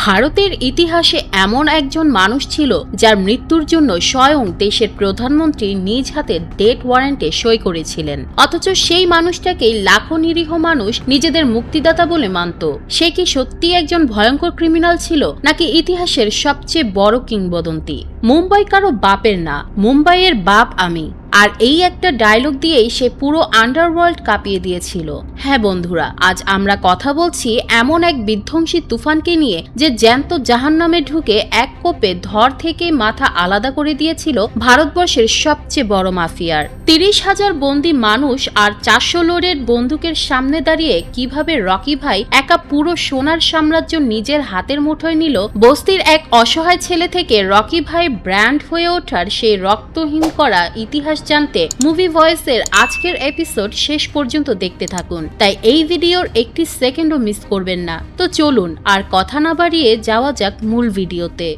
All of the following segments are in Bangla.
ভারতের ইতিহাসে এমন একজন মানুষ ছিল যার মৃত্যুর জন্য স্বয়ং দেশের প্রধানমন্ত্রী নিজ হাতে ডেথ ওয়ারেন্টে সই করেছিলেন, অথচ সেই মানুষটাকেই লাখো নিরীহ মানুষ নিজেদের মুক্তিদাতা বলে মানত। সে কি সত্যি একজন ভয়ঙ্কর ক্রিমিনাল ছিল, নাকি ইতিহাসের সবচেয়ে বড় কিংবদন্তি? মুম্বাই কারো বাপের না, মুম্বাইয়ের বাপ আমি। আর এই একটা ডায়লগ দিয়েই সে পুরো আন্ডারওয়ার্ল্ড কাঁপিয়ে দিয়েছিল। হ্যাঁ বন্ধুরা, আজ আমরা কথা বলছি এমন এক বিধ্বংসী তুফানকে নিয়ে যে জ্যান্ত জাহান্নামে ঢুকে এক কোপে ধর থেকে মাথা আলাদা করে দিয়েছিল ভারতবর্ষের সবচেয়ে বড় মাফিয়ার। 30,000 বন্দি মানুষ আর 400 লোডের বন্দুকের সামনে দাঁড়িয়ে কিভাবে রকি ভাই একা পুরো সোনার সাম্রাজ্য নিজের হাতের মুঠোয় নিল, বস্তির এক অসহায় ছেলে থেকে রকি ভাই ব্র্যান্ড হয়ে ওঠার সেই রক্তহীন করা ইতিহাস জানতে মুভি ভয়েসের আজকের এপিসোড শেষ পর্যন্ত দেখতে থাকুন। তাই এই ভিডিওর একটি সেকেন্ডও মিস করবেন না। তো চলুন আর কথা না বাড়িয়ে যাওয়া যাক মূল ভিডিওতে।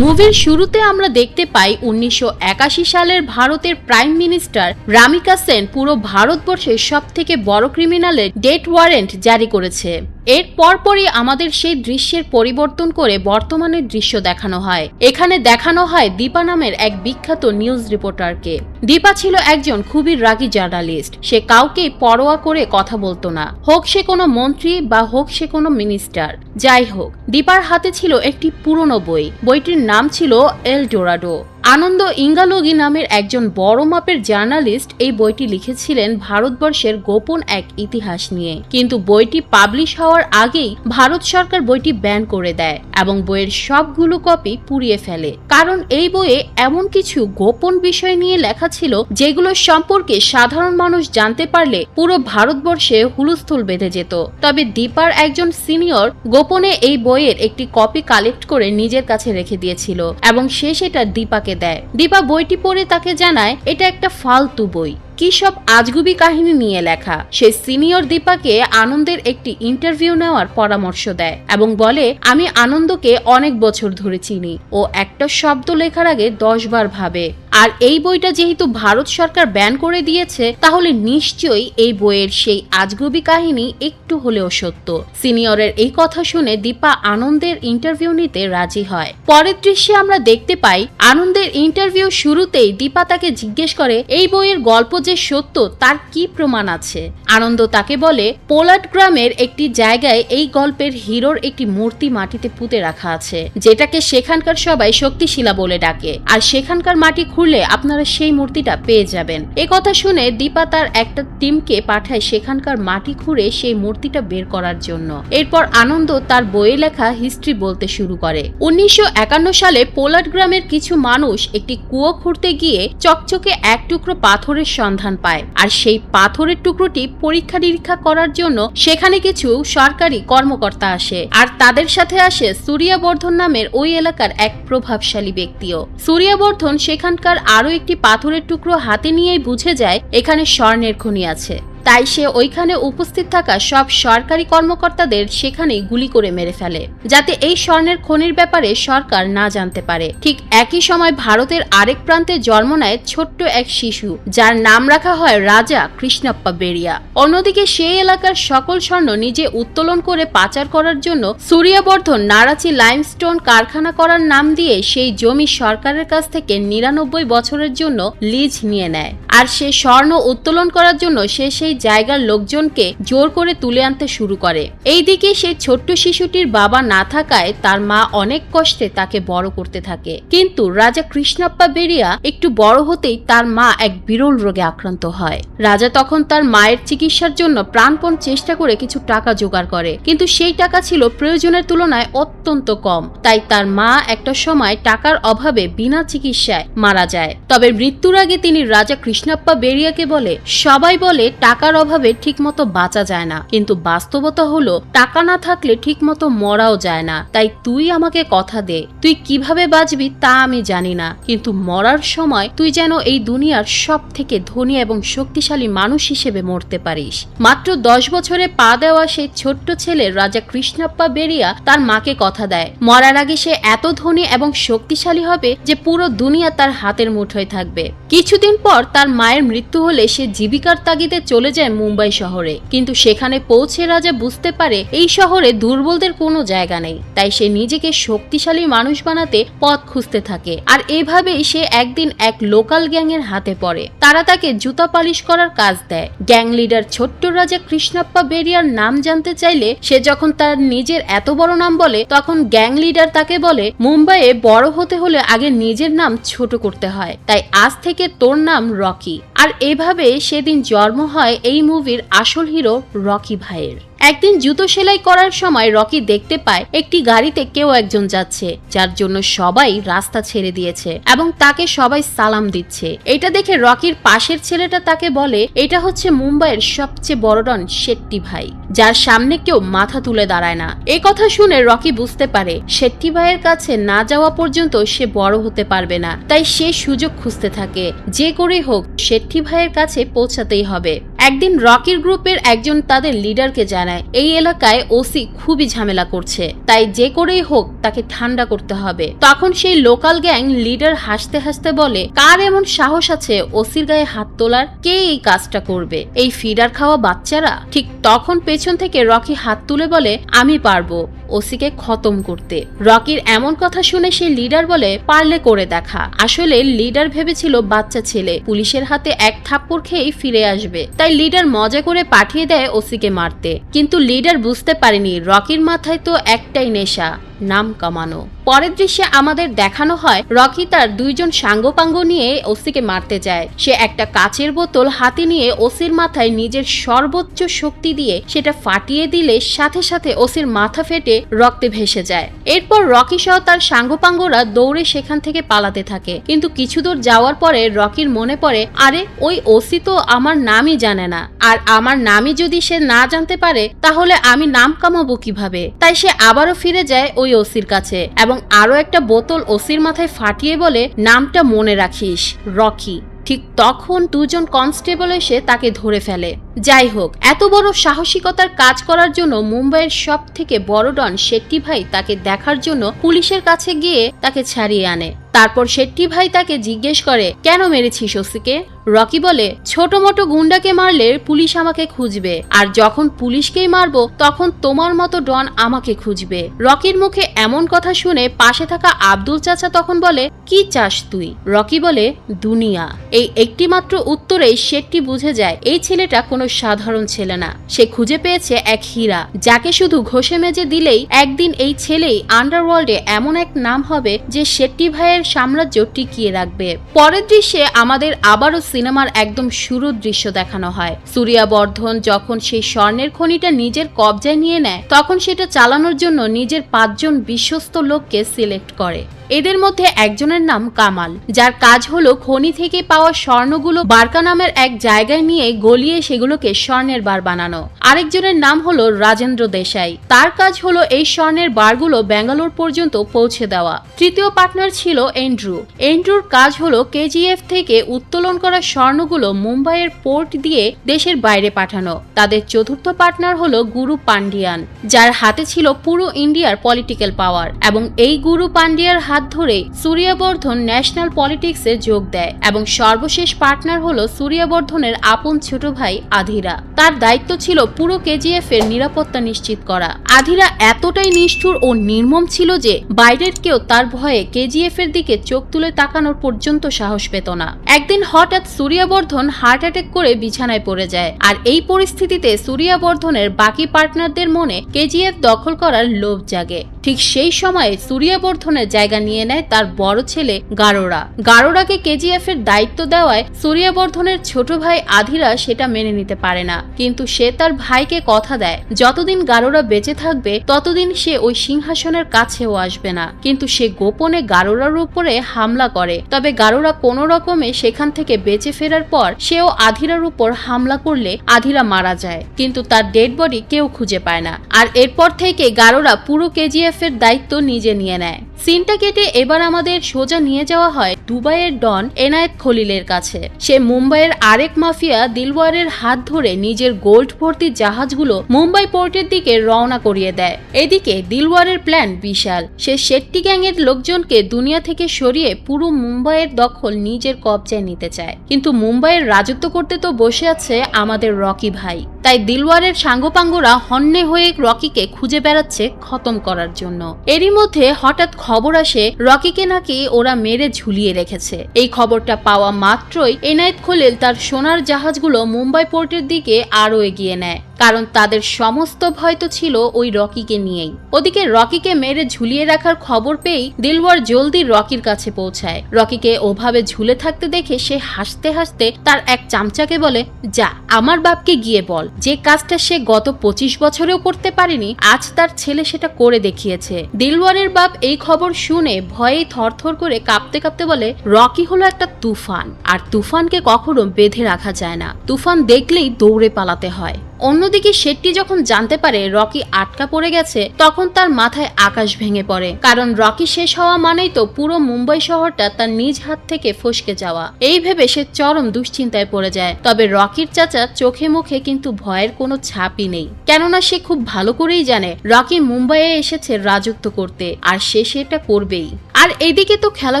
মুভির শুরুতে আমরা দেখতে পাই 1981 সালের ভারতের প্রাইম মিনিস্টার রামিকা সেন পুরো ভারতবর্ষের সবথেকে বড় ক্রিমিনালের ডেথ ওয়ারেন্ট জারি করেছে। এর পরপরই আমাদের সেই দৃশ্যের পরিবর্তন করে বর্তমানের দৃশ্য দেখানো হয়। এখানে দেখানো হয় দীপা নামের এক বিখ্যাত নিউজ রিপোর্টারকে। দীপা ছিল একজন খুবই রাগী জার্নালিস্ট। সে কাউকেই পরোয়া করে কথা বলতো না, হোক সে কোনো মন্ত্রী বা হোক সে কোনো মিনিস্টার। যাই হোক, দীপার হাতে ছিল একটি পুরনো বই। বইটির নাম ছিল এল ডোরাডো। আনন্দ ইঙ্গালোগি নামের একজন বড় মাপের জার্নালিস্ট এই বইটি লিখেছিলেন ভারতবর্ষের গোপন এক ইতিহাস নিয়ে। কিন্তু বইটি পাবলিশ হওয়ার আগেই ভারত সরকার বইটি ব্যান করে দেয় এবং বইয়ের সবগুলো কপি পুড়িয়ে ফেলে। কারণ এই বইয়ে এমন কিছু গোপন বিষয় নিয়ে লেখা ছিল যেগুলোর সম্পর্কে সাধারণ মানুষ জানতে পারলে পুরো ভারতবর্ষে হুলস্থুল বেঁধে যেত। তবে দীপার একজন সিনিয়র গোপনে এই বইয়ের একটি কপি কালেক্ট করে নিজের কাছে রেখে দিয়েছিল এবং সে সেটা দীপাকে দেয়। দীপা বইটি পড়ে তাকে জানায় এটা একটা ফালতু বই, কি সব আজগুবি কাহিনী নিয়ে লেখা। সে সিনিয়র দীপাকে আনন্দের একটি ইন্টারভিউ নেওয়ার পরামর্শ দেয় এবং বলে, আমি আনন্দকে অনেক বছর ধরে চিনি। ও একটা শব্দ লেখার আগে 10 বার ভাবে। আর এই বইটা যেহেতু ভারত সরকার ব্যান করে দিয়েছে, তাহলে নিশ্চয়ই এই বইয়ের সেই আজগুবি কাহিনী একটু হলেও সত্য। সিনিয়রের এই কথা শুনে দীপা আনন্দের ইন্টারভিউ নিতে রাজি হয়। পরের দৃশ্যে আমরা দেখতে পাই আনন্দের ইন্টারভিউ শুরুতেই দীপা তাকে জিজ্ঞেস করে এই বইয়ের গল্প যে সত্য তার কি প্রমাণ আছে। আনন্দ তাকে বলে পোলাট গ্রামের একটি জায়গায় এই গল্পের হিরোর একটি মূর্তি মাটিতে পুঁতে রাখা আছে, যেটাকে সেখানকার সবাই শক্তিশিলা বলে ডাকে। আর সেখানকার মাটি খুঁড়লে আপনারা সেই মূর্তিটা পেয়ে যাবেন। এ কথা শুনে দীপা তার একটা টিমকে পাঠায় সেখানকার মাটি খুঁড়ে সেই মূর্তিটা বের করার জন্য। এরপর আনন্দ তার বইয়ে লেখা হিস্ট্রি বলতে শুরু করে। 1951 সালে পোলাট গ্রামের কিছু মানুষ একটি কুয়ো খুঁড়তে গিয়ে চকচকে এক টুকরো পাথরের সন্ধান পায়। আর সেই পাথরের টুকরোটি পরীক্ষা নিরীক্ষা করার জন্য সেখানে কিছু সরকারি কর্মকর্তা আসে। আর তাদের সাথে আসে সূর্যবর্ধন নামের ওই এলাকার এক প্রভাবশালী ব্যক্তিও। সূর্যবর্ধন সেখানকার আরো একটি পাথরের টুকরো হাতে নিয়েই বুঝে যায় এখানে স্বর্ণের খনি আছে। তাই সে ওইখানে উপস্থিত থাকা সব সরকারি কর্মকর্তাদের সেখানেই গুলি করে মেরে ফেলে, যাতে এই স্বর্ণের খনির ব্যাপারে সরকার না জানতে পারে। ঠিক একই সময় ভারতের আরেক প্রান্তে জন্ম নেয় ছোট্ট এক শিশু, যার নাম রাখা হয় রাজা কৃষ্ণাপ্পা বেরিয়া। অন্যদিকে সেই এলাকার সকল স্বর্ণ নিজে উত্তোলন করে পাচার করার জন্য সূর্যবর্ধন নারাচি লাইমস্টোন কারখানা করার নাম দিয়ে সেই জমি সরকারের কাছ থেকে 99 বছরের জন্য লিজ নিয়ে নেয়। আর সে স্বর্ণ উত্তোলন করার জন্য সে সেই জায়গার লোকজনকে জোর করে তুলে আনতে শুরু করে। এইদিকে সেই ছোট্ট শিশুটির বাবা না থাকায় তার মা অনেক কষ্টে তাকে বড় করতে থাকে। কিন্তু রাজা কৃষ্ণাপ্পা বেরিয়া একটু বড় হতেই তার মা এক বিরল রোগে আক্রান্ত হয়। রাজা তখন তার মায়ের চিকিৎসার জন্য প্রাণপণ চেষ্টা করে কিছু টাকা জোগাড় করে, কিন্তু সেই টাকা ছিল প্রয়োজনের তুলনায় অত্যন্ত কম। তাই তার মা একটা সময় টাকার অভাবে বিনা চিকিৎসায় মারা যায়। তবে মৃত্যুর আগে তিনি রাজা কৃষ্ণাপ্পা বেরিয়াকে বলে, সবাই বলে টাকার অভাবে ঠিকমতো বাঁচা যায় না, কিন্তু বাস্তবতা হলো টাকা না থাকলে ঠিকমতো মরাও যায় না। তাই তুই আমাকে কথা দে, তুই কিভাবে বাঁচবি তা আমি জানি না, কিন্তু মরার সময় তুই যেন এই দুনিয়ার সব থেকে ধনী এবং শক্তিশালী মানুষ হিসেবে মরতে পারিস। মাত্র 10 বছরে পা দেওয়া সেই ছোট্ট ছেলে রাজা কৃষ্ণাপ্পা বেরিয়া তার মাকে কথা দেয় মরার আগে সে এত ধনী এবং শক্তিশালী হবে যে পুরো দুনিয়া তার হাতের মুঠোয় থাকবে। কিছুদিন পর তার মায়ের মৃত্যু হলে সে জীবিকার তাগিদে চলে যায় মুম্বাই শহরে। কিন্তু সেখানে পৌঁছে রাজা বুঝতে পারে এই শহরে দুর্বলদের কোনো জায়গা নেই, তাই সে নিজেকে শক্তিশালী মানুষ বানাতে পথ খুঁজতে থাকে। আর এভাবেই সে একদিন এক লোকাল গ্যাংয়ের হাতে পড়ে। তারা তাকে জুতা পালিশ করার কাজ দেয়। গ্যাং লিডার ছোট্ট রাজা কৃষ্ণাপ্পা বেরিয়ার নাম জানতে চাইলে সে যখন তার নিজের এত বড় নাম বলে, তখন গ্যাং লিডার তাকে বলে, মুম্বাইয়ে বড় হতে হলে আগে নিজের নাম ছোট করতে হয়, তাই আজ থেকে তোর নাম রকি। আর এভাবে সেদিন জন্ম হয় এই মুভির আসল হিরো রকি ভাইয়ের। একদিন জুতো সেলাই করার সময় রকি দেখতে পায় একটি গাড়িতে কেউ একজন যাচ্ছে, যার জন্য সবাই রাস্তা ছেড়ে দিয়েছে এবং তাকে সবাই সালাম দিচ্ছে। এটা দেখে রকির পাশের ছেলেটা তাকে বলে, এটা হচ্ছে মুম্বাইয়ের সবচেয়ে বড় ডন শেট্টি ভাই, যার সামনে কেউ মাথা তুলে দাঁড়ায় না। এ কথা শুনে রকি বুঝতে পারে শেট্টি ভাইয়ের কাছে না যাওয়া পর্যন্ত সে বড় হতে পারবে না, তাই সে সুযোগ খুঁজতে থাকে। যে করেই হোক শেট্টি ভাইয়ের কাছে পৌঁছাতেই হবে। একদিন রকির গ্রুপের একজন তাদের লিডারকে জানায় এই এলাকায় ওসি খুবই ঝামেলা করছে, তাই যে করেই হোক তাকে ঠান্ডা করতে হবে। তখন সেই লোকাল গ্যাং লিডার হাসতে হাসতে বলে, কার এমন সাহস আছে ওসির গায়ে হাত তোলার? কে এই কাজটা করবে? এই ফিডার খাওয়া বাচ্চারা? ঠিক তখন পেছন থেকে রকি হাত তুলে বলে, আমি পারবো ওসিকে খতম করতে। রকির এমন কথা শুনে সেই লিডার বলে, পারলে করে দেখা। আসলে লিডার ভেবেছিল বাচ্চা ছেলে পুলিশের হাতে এক থাপ্পড় খেয়েই ফিরে আসবে, তাই লিডার মজা করে পাঠিয়ে দেয় ওসিকে মারতে। কিন্তু লিডার বুঝতে পারেনি রকির মাথায় তো একটাই নেশা, নাম কামানো। পরের দৃশ্যে আমাদের দেখানো হয় রকি তার দুইজন সাঙ্গপাঙ্গ নিয়ে ওসিকে মারতে যায়। সে একটা কাচের বোতল হাতে নিয়ে ওসির মাথায় নিজের সর্বোচ্চ শক্তি দিয়ে সেটা ফাটিয়ে দিলে সাথে সাথে ওসির মাথা ফেটে রক্তে ভেসে যায়। এরপর রকি সহ তার সাঙ্গপাঙ্গরা দৌড়ে সেখান থেকে পালাতে থাকে। কিন্তু কিছু দূর যাওয়ার পরে রকির মনে পড়ে, আরে ওই ওসি তো আমার নামই জানে না, আর আমার নামই যদি সে না জানতে পারে তাহলে আমি নাম কামাবো কিভাবে? তাই সে আবারও ফিরে যায় ওই ওসির কাছে এবং আরো একটা বোতল ওসির মাথায় ফাটিয়ে বলে, নামটা মনে রাখিস, রকি। ঠিক তখন দুজন কনস্টেবল এসে তাকে ধরে ফেলে। যাই হোক, এত বড় সাহসিকতার কাজ করার জন্য মুম্বাইয়ের সব থেকে বড় ডন শেট্টি ভাই তাকে দেখার জন্য পুলিশের কাছে গিয়ে তাকে ছাড়িয়ে আনে। তারপর শেট্টি ভাই তাকে জিজ্ঞেস করে, কেন মেরেছিস ওসিকে? রকি বলে, ছোট মোটো গুন্ডাকে মারলে পুলিশ আমাকে খুঁজবে, আর যখন পুলিশকেই মারবো তখন তোমার মতো ডন আমাকে খুঁজবে। রকির মুখে এমন কথা শুনে পাশে থাকা আব্দুল চাচা তখন বলে, কি চাস তুই? রকি বলে, দুনিয়া। এই একটি মাত্র উত্তরেই শেট্টি বুঝে যায় এই ছেলেটা কোনো সাধারণ ছেলে না। সে খুঁজে পেয়েছে এক হীরা, যাকে শুধু ঘষে মেজে দিলেই একদিন এই ছেলেই আন্ডারওয়ার্ল্ডে এমন এক নাম হবে যে শেট্টি ভাইয়ের সাম্রাজ্য টিকিয়ে রাখবে। পরের দৃশ্যে আমাদের আবারও সিনেমার একদম শুরুর দৃশ্য দেখানো হয়। সূরিয়া বর্ধন যখন সেই স্বর্ণের খনিটা নিজের কবজায় নিয়ে নেয়, তখন সেটা চালানোর জন্য নিজের 5 জন বিশ্বস্ত লোককে সিলেক্ট করে। এদের মধ্যে একজনের নাম কামাল, যার কাজ হলো খনি থেকে পাওয়া স্বর্ণগুলো বারকা নামের এক জায়গায় নিয়ে গলিয়ে সেগুলোকে স্বর্ণের বার বানানো। আরেকজনের নাম হলো রাজেন্দ্র দেশাই, তার কাজ হলো এই স্বর্ণের বারগুলো ব্যাঙ্গালোর পর্যন্ত পৌঁছে দেওয়া। তৃতীয় পার্টনার ছিল এন্ড্রু। এন্ড্রুর কাজ হলো কেজিএফ থেকে উত্তোলন করা স্বর্ণগুলো মুম্বাইয়ের পোর্ট দিয়ে দেশের বাইরে পাঠানো। তাদের চতুর্থ পার্টনার হলো গুরু পান্ডিয়ান, যার হাতে ছিল পুরো ইন্ডিয়ার পলিটিক্যাল পাওয়ার, এবং এই গুরু পান্ডিয়ার হাত ধরে সূরিয়া বর্ধন ন্যাশনাল পলিটিক্সে যোগ দেয়। এবং সর্বশেষ পার্টনার হলো সূরিয়া বর্ধনের আপন ছোট ভাই আধিরা। তার দায়িত্ব ছিল পুরো কেজিএফ এর নিরাপত্তা নিশ্চিত করা। আধিরা এতটাই নিষ্ঠুর ও নির্মম ছিল যে বাইরের কেউ তার ভয়ে কেজিএফ এর দিকে চোখ তুলে তাকানোর পর্যন্ত সাহস পেত না। একদিন হঠাৎ সূরিয়া বর্ধন হার্ট অ্যাটাক করে বিছানায় পড়ে যায়, আর এই পরিস্থিতিতে সূরিয়া বর্ধনের বাকি পার্টনারদের মনে কেজিএফ দখল করার লোভ জাগে। ঠিক সেই সময়ে সূরিয়া বর্ধনের জায়গা নিয়ে নেয় তার বড় ছেলে গারোরা। গারোরাকে কেজিএফ এর দায়িত্ব দেওয়ায় সূরিয়া বর্ধনের ছোট ভাই আধিরা সেটা মেনে নিতে পারে না, কিন্তু সে তার ভাইকে কথা দেয় যতদিন গারোরা বেঁচে থাকবে ততদিন সে ওই সিংহাসনের কাছেও আসবে না। কিন্তু সে গোপনে গারোরার উপরে হামলা করে, তবে গারোরা কোনো রকমে সেখান থেকে বেঁচে ফেরার পর সেও আধিরার উপর হামলা করলে আধিরা মারা যায়, কিন্তু তার ডেড বডি কেউ খুঁজে পায় না। আর এরপর থেকে গারোরা পুরো কেজিএফ এর দায়িত্ব নিজে নিয়ে নেয়। সিনটা কেটে এবার আমাদের সোজা নিয়ে যাওয়া হয় দুবাইয়ের ডন এনায়েত খলিলের কাছে। সে মুম্বাইয়ের আরেক মাফিয়া দিলওয়ারের হাত ধরে নিজের গোল্ড ভর্তি জাহাজগুলো মুম্বাই পোর্টের দিকে রওনা করিয়ে দেয়। এদিকে দিলওয়ারের প্ল্যান বিশাল। সে শেট্টি গ্যাংয়ের লোকজনকে দুনিয়া থেকে সরিয়ে পুরো মুম্বাইয়ের দখল নিজের কবজায় নিতে চায়। কিন্তু মুম্বাইয়ের রাজত্ব করতে তো বসে আছে আমাদের রকি ভাই। তাই দিলওয়ারের সাঙ্গপাঙ্গরা হন্যে হয়ে রকিকে খুঁজে বেড়াচ্ছে খতম করার জন্য। এরই মধ্যে হঠাৎ খবর আসে রকিকে নাকি ওরা মেরে ঝুলিয়ে রেখেছে। এই খবরটা পাওয়া মাত্রই এনায়েত খলিল তার সোনার জাহাজগুলো মুম্বাই পোর্টের দিকে আরো এগিয়ে নেয়, কারণ তাদের সমস্ত ভয় তো ছিল ওই রকিকে নিয়েই। ওদিকে রকিকে মেরে ঝুলিয়ে রাখার খবর পেয়েই দিলওয়ার জলদি রকির কাছে পৌঁছায়। রকিকে ওভাবে ঝুলে থাকতে দেখে সে হাসতে হাসতে তার এক চামচাকে বলে, যা আমার বাপকে গিয়ে বল যে কাজটা সে গত 25 বছরেও করতে পারেনি, আজ তার ছেলে সেটা করে দেখিয়েছে। দিলওয়ারের বাপ এই খবর শুনে ভয়ে থরথর করে কাঁপতে কাঁপতে বলে, রকি হলো একটা তুফান, আর তুফানকে কখনো বেঁধে রাখা যায় না, তুফান দেখলেই দৌড়ে পালাতে হয়। অন্যদিকে শেট্টি যখন জানতে পারে রকি আটকা পড়ে গেছে, তখন তার মাথায় আকাশ ভেঙে পড়ে, কারণ রকি শেষ হওয়া মানেই তো পুরো মুম্বাই শহরটা তার নিজ হাত থেকে ফসকে যাওয়া। এই ভেবে সে চরম দুশ্চিন্তায় পড়ে যায়। তবে রকির চাচা চোখে মুখে কিন্তু ভয়ের কোনো ছাপই নেই, কেননা সে খুব ভালো করেই জানে রকি মুম্বাইয়ে এসেছে রাজত্ব করতে, আর সে সেটা করবেই। আর এদিকে তো খেলা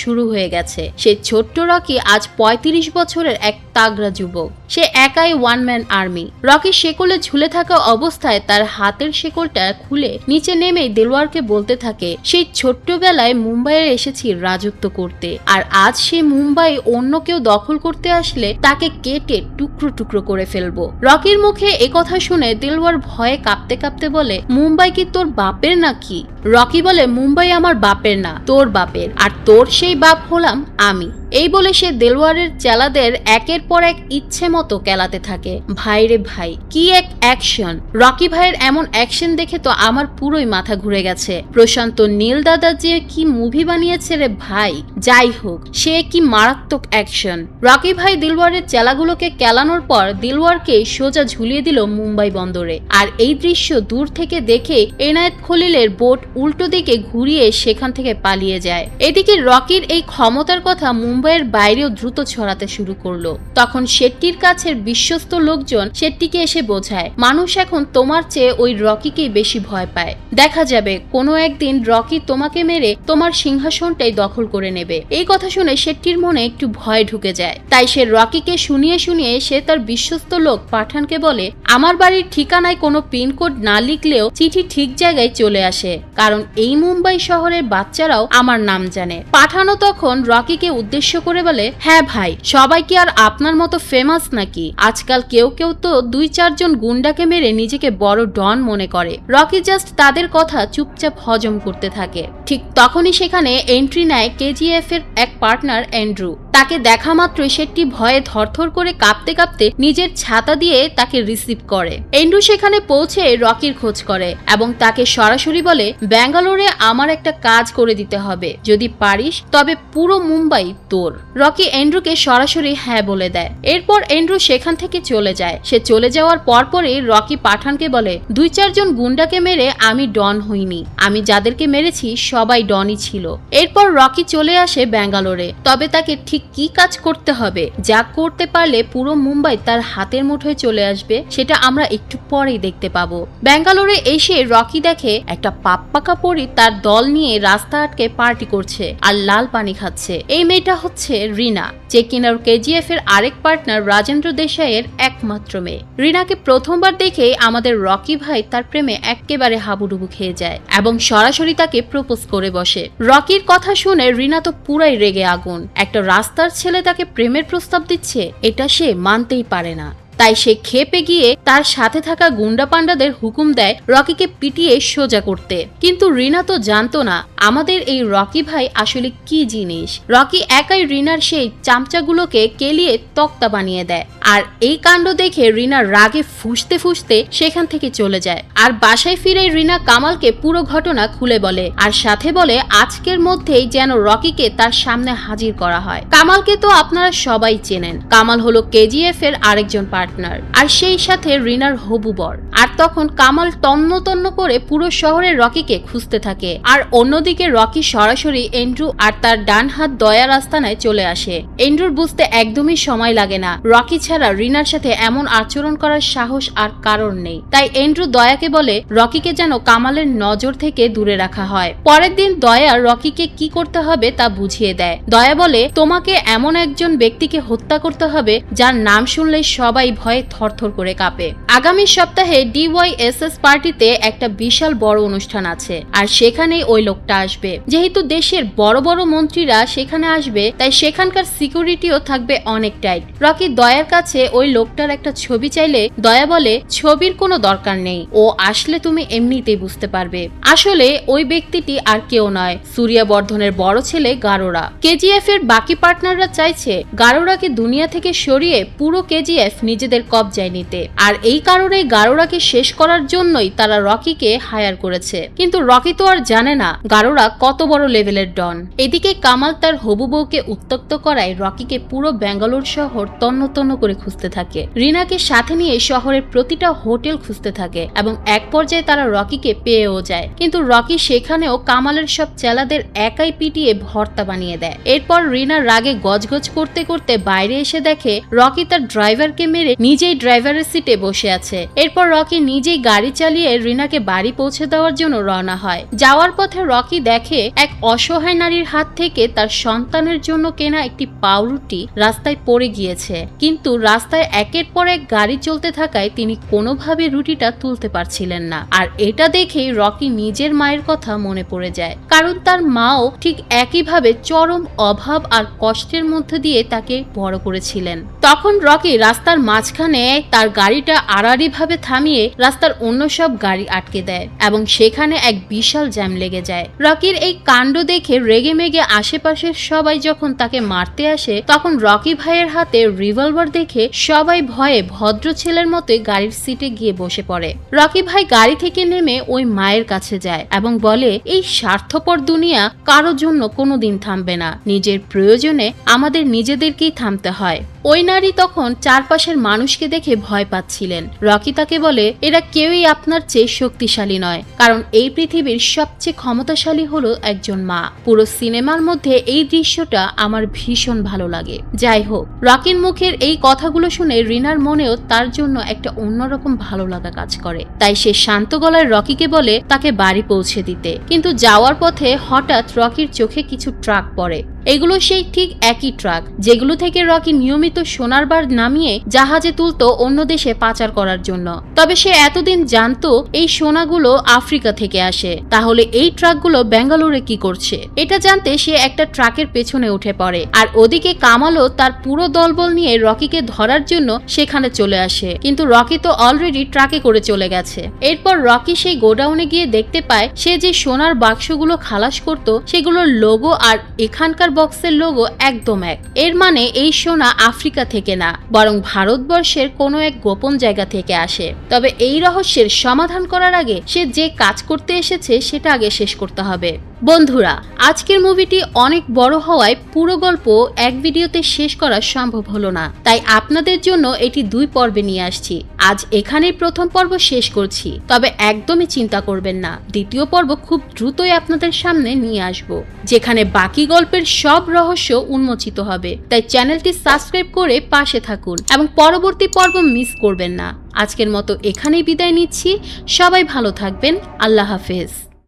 শুরু হয়ে গেছে। সে ছোট্ট রকি আজ 35 বছরের এক তাগড়া যুবক। সে একাই ওয়ান ম্যান আর্মি। রকি শেকলে ঝুলে থাকা অবস্থায় তার হাতের শেকলটা খুলে নিচে নেমে দিলওয়ারকে বলতে থাকে, সেই ছোট্টবেলায় মুম্বাইয়ে এসেছি রাজত্ব করতে, আর আজ সে মুম্বাই অন্য কেউ দখল করতে আসলে তাকে কেটে টুকরো টুকরো করে ফেলবো। রকির মুখে একথা শুনে দিলওয়ার ভয়ে কাঁপতে কাঁপতে বলে, মুম্বাই কি তোর বাপের নাকি? রকি বলে, মুম্বাই আমার বাপের না, তোর বাপের, আর তোর সেই বাপ হলাম আমি। এই বলে সে দিলওয়ারের চেলাদের একের পর এক ইচ্ছে মতো কেলাতে থাকে। ভাইরে ভাই, কি এক অ্যাকশন! রকি ভাইয়ের এমন অ্যাকশন দেখে তো আমার পুরোই মাথা ঘুরে গেছে। প্রশান্ত নীল দাদা যে কি মুভি বানিয়েছে রে ভাই! যাই হোক, সে কি মারাত্মক অ্যাকশন। রকি ভাই দিলওয়ারের চেলাগুলোকে কেলানোর পর দিলওয়ারকে সোজা ঝুলিয়ে দিল মুম্বাই বন্দরে। আর এই দৃশ্য দূর থেকে দেখে এনায়েত খলিলের বোট উল্টো দিকে ঘুরিয়ে সেখান থেকে পালিয়ে যায়। এদিকে রকির এই ক্ষমতার কথা মুম্বাইয়ের বাইরেও দ্রুত ছড়াতে শুরু করলো। তখন শেট্টির কাছের বিশ্বস্ত লোকজন শেট্টিকে এসে বোঝায়, মানুষ এখন তোমার চেয়ে ওই রকিকেই বেশি ভয় পায়। দেখা যাবে কোনো একদিন রকি তোমাকে মেরে তোমার সিংহাসনটাই দখল করে নেবে। এই কথা শুনে শেট্টির মনে একটু ভয় ঢুকে যায়। তাই সে রকিকে শুনিয়ে শুনিয়ে সে তার বিশ্বস্ত লোক পাঠানকে বলে, আমার বাড়ির ঠিকানায় কোনো পিনকোড না লিখলেও চিঠি ঠিক জায়গায় চলে আসে, কারণ এই মুম্বাই শহরের বাচ্চারাও আমার নাম জানে। পাঠানও তখন রকিকে উদ্দেশ্য করে বলে, হ্যাঁ ভাই, সবাই কি আর আপনার মতো ফেমাস নাকি? আজকাল কেউ কেউ তো 2-4 জন গুন্ডাকে মেরে নিজেকে বড় ডন মনে করে। রকি জাস্ট তাদের কথা চুপচাপ হজম করতে থাকে। ঠিক তখনই সেখানে এন্ট্রি নেয় কেজিএফ এর এক পার্টনার অ্যান্ড্রু। তাকে দেখা মাত্রই শেট্টি ভয়ে থরথর করে কাঁপতে কাঁপতে নিজের ছাতা দিয়ে তাকে রিসিভ করে। অ্যান্ড্রু সেখানে পৌঁছে রকির খোঁজ করে এবং তাকে সরাসরি বলে, ব্যাঙ্গালোরে আমার একটা কাজ করে দিতে হবে, যদি পারিস তবে পুরো মুম্বাই তোর। রকি অ্যান্ড্রুকে সরাসরি হ্যাঁ বলে দেয়। এরপর অ্যান্ড্রু সেখান থেকে চলে যায়। সে চলে যাওয়ার পরপরই রকি পাঠানকে বলে, 2-4 জন গুন্ডাকে মেরে আমি ডন হইনি, আমি যাদেরকে মেরেছি সবাই ডনই ছিল। এরপর রকি চলে আসে ব্যাঙ্গালোরে। তবে তাকে ঠিক কি কাজ করতে হবে, যা করতে পারলে পুরো মুম্বাই তার হাতের মুঠোয় চলে আসবে, সেটা আমরা একটু পরেই দেখতে পাবো। ব্যাঙ্গালোরে এসে রকি দেখে একটা পাপ্পাকা পরি তার দল নিয়ে রাস্তা আটকে পার্টি করছে আর লাল পানি খাচ্ছে। এই মেয়েটা হচ্ছে রিনা, যে কিনা কেজিএফ এর আরেক পার্টনার রাজেন্দ্র দেশাইয়ের একমাত্র মেয়ে। রিনাকে প্রথমবার দেখে আমাদের রকি ভাই তার প্রেমে একেবারে হাবুডুবু খেয়ে যায় এবং সরাসরি তাকে প্রপোজ করে বসে। রকির কথা শুনে রিনা তো পুরাই রেগে আগুন। একটা রাস্তার ছেলে তাকে প্রেমের প্রস্তাব দিচ্ছে, এটা সে মানতেই পারে না। তাই সে খেপে গিয়ে তার সাথে থাকা গুন্ডা পান্ডাদের হুকুম দেয় রকিকে পিটিয়ে সোজা করতে। কিন্তু রিনা তো জানতো না আমাদের এই রকি ভাই আসলে কি জিনিস। রকি একাই রিনার সেই চামচাগুলোকে কেলিয়ে তক্তা বানিয়ে দেয়। আর এই কাণ্ড দেখে রিনা রাগে ফুঁসতে ফুঁসতে সেখান থেকে চলে যায়। আর বাসায় ফিরে রিনা কামালকে পুরো ঘটনা খুলে বলে, আর সাথে বলে আজকের মধ্যেই যেন রকিকে তার সামনে হাজির করা হয়। কামালকে তো আপনারা সবাই চেনেন। কামাল হলো কেজিএফ এর আরেকজন পার্টনার। পার্টনার, আর সেই সাথে রিনার হবু বর। আর তখন কামাল তন্ন তন্ন করে পুরো শহরে রকিকে খুঁজতে থাকে। আর অন্যদিকে রকি সরাসরি এন্ড্রু আর তার ডান হাত দয়ার আস্তানায় চলে আসে। এন্ড্রুর বুঝতে একদমই সময় লাগে না রকি ছাড়া রিনার সাথে এমন আচরণ করার সাহস আর কারণ নেই। তাই এন্ড্রু দয়াকে বলে রকিকে যেন কামালের নজর থেকে দূরে রাখা হয়। পরের দিন দয়া রকিকে কি করতে হবে তা বুঝিয়ে দেয়। দয়া বলে, তোমাকে এমন একজন ব্যক্তিকে হত্যা করতে হবে যার নাম শুনলে সবাই ভয়ে থরথর করে কাঁপে। আগামী সপ্তাহে DYSS পার্টিতে একটা বিশাল বড় অনুষ্ঠান আছে, আর সেখানেই ওই লোকটা আসবে। যেহেতু দেশের বড় বড় মন্ত্রীরা সেখানে আসবে, তাই সেখানকার সিকিউরিটিও থাকবে অনেক টাইট। রকি দয়ার কাছে ওই লোকটার একটা ছবি চাইলে দয়া বলে, ছবির কোনো দরকার নেই, ও আসলে তুমি এমনিতেই বুঝতে পারবে। আসলে ওই ব্যক্তিটি আর কেউ নয়, সূর্যবর্ধনের বড় ছেলে গারোরা। KGF এর বাকি পার্টনাররা চাইছে গারোরাকে দুনিয়া থেকে সরিয়ে পুরো KGF নিজেদের কবজায় নিতে, আর এই কারণেই গারোরাকে শেষ করার জন্যই তারা রকিকে হায়ার করেছে। কিন্তু রকি তো আর জানে না গারোরা কত বড় লেভেলের ডন। এদিকে কামাল তার হবু বউকে উত্ত্যক্ত করায় রকিকে পুরো বেঙ্গালুরু শহর তন্ন তন্ন করে খুঁজতে থাকে। রিনাকে সাথে নিয়ে শহরের প্রতিটা হোটেল খুঁজতে থাকে এবং এক পর্যায়ে তারা রকিকে পেয়েও যায়। কিন্তু রকি সেখানেও কামালের সব চেলাদের একাই পিটিয়ে ভর্তা বানিয়ে দেয়। এরপর রিনা রাগে গজগজ করতে করতে বাইরে এসে দেখে রকি তার ড্রাইভারকে মেরে নিজেই ড্রাইভারের সিটে বসে আছে। এরপর রকি নিজেই গাড়ি চালিয়ে রিনাকে বাড়ি পৌঁছে দেওয়ার জন্য রওনা হয়। যাওয়ার পথে রকি দেখে এক অসহায় নারীর হাত থেকে তার সন্তানের জন্য কেনা একটি পাউরুটি রাস্তায় পড়ে গিয়েছে। কিন্তু রাস্তায় একের পর এক গাড়ি চলতে থাকায় তিনি কোনোভাবে রুটিটা তুলতে পারছিলেন না। আর এটা দেখেই রকি নিজের মায়ের কথা মনে পড়ে যায়, কারণ তার মাও ঠিক একইভাবে চরম অভাব আর কষ্টের মধ্যে দিয়ে তাকে বড় করেছিলেন। তখন রকি রাস্তার মাঝখানে তার গাড়িটা আড়াআড়ি ভাবে থামিয়ে রাস্তার অন্য সব গাড়ি আটকে দেয় এবং সেখানে এক বিশাল জ্যাম লেগে যায়। রকির এই কাণ্ড দেখে রেগে মেগে আশেপাশের সবাই যখন তাকে মারতে আসে, তখন রকি ভাইয়ের হাতে রিভলভার দেখে সবাই ভয়ে ভদ্র ছেলের মতো গাড়ির সিটে গিয়ে বসে পড়ে। রকি ভাই গাড়ি থেকে নেমে ওই মায়ের কাছে যায় এবং বলে, এই স্বার্থপর দুনিয়া কারোর জন্য কোনোদিন থামবে না, নিজের প্রয়োজনে আমাদের নিজেদেরকেই থামতে হয়। ওই নারী তখন চারপাশের মানুষকে দেখে ভয় পাচ্ছিলেন। রকি তাকে বলে, এরা কেউই আপনার চেয়ে শক্তিশালী নয়, কারণ এই পৃথিবীর সবচেয়ে ক্ষমতাশালী হলো একজন মা। পুরো সিনেমার মধ্যে এই দৃশ্যটা আমার ভীষণ ভালো লাগে। যাই হোক, রকির মুখের এই কথাগুলো শুনে রিনার মনেও তার জন্য একটা অন্যরকম ভালো লাগা কাজ করে। তাই সে শান্ত গলায় রকিকে বলে তাকে বাড়ি পৌঁছে দিতে। কিন্তু যাওয়ার পথে হঠাৎ রকির চোখে কিছু ট্রাক পড়ে। এগুলো সেই ঠিক একই ট্রাক যেগুলো থেকে রকি নিয়মিত সোনার বার নামিয়ে জাহাজে তুলতো অন্য দেশে পাচার করার জন্য। তবে সে এতদিন জানতো এই সোনাগুলো আফ্রিকা থেকে আসে। তাহলে এই ট্রাকগুলো বেঙ্গালুরুরে কি করছে? এটা জানতে সে একটা ট্রাকের পেছনে উঠে পড়ে। আর ওদিকে কামালও তার পুরো দলবল নিয়ে রকিকে ধরার জন্য সেখানে চলে আসে। কিন্তু রকি তো অলরেডি ট্রাকে করে চলে গেছে। এরপর রকি সেই গোডাউনে গিয়ে দেখতে পায় সে যে সোনার বাক্সগুলো খালাস করত সেগুলোর লোগো আর এখানকার বক্সের লোগো একদম এক। এর মানে এই সোনা আফ্রিকা থেকে না, বরং ভারতবর্ষের কোনো এক গোপন জায়গা থেকে আসে। তবে এই রহস্যের সমাধান করার আগে সে যে কাজ করতে এসেছে সেটা আগে শেষ করতে হবে। বন্ধুরা, আজকের মুভিটি অনেক বড় হওয়ায় পুরো গল্প এক ভিডিওতে শেষ করা সম্ভব হলো না, তাই আপনাদের জন্য এটি 2 পর্বে নিয়ে আসছি। আজ এখানেই প্রথম পর্ব শেষ করছি, তবে একদমই চিন্তা করবেন না, দ্বিতীয় পর্ব খুব দ্রুতই আপনাদের সামনে নিয়ে আসব, যেখানে বাকি গল্পের সব রহস্য উন্মোচিত হবে। তাই চ্যানেলটি সাবস্ক্রাইব করে পাশে থাকুন এবং পরবর্তী পর্ব মিস করবেন না। আজকের মতো এখানেই বিদায় নিচ্ছি। সবাই ভালো থাকবেন। আল্লাহ হাফেজ।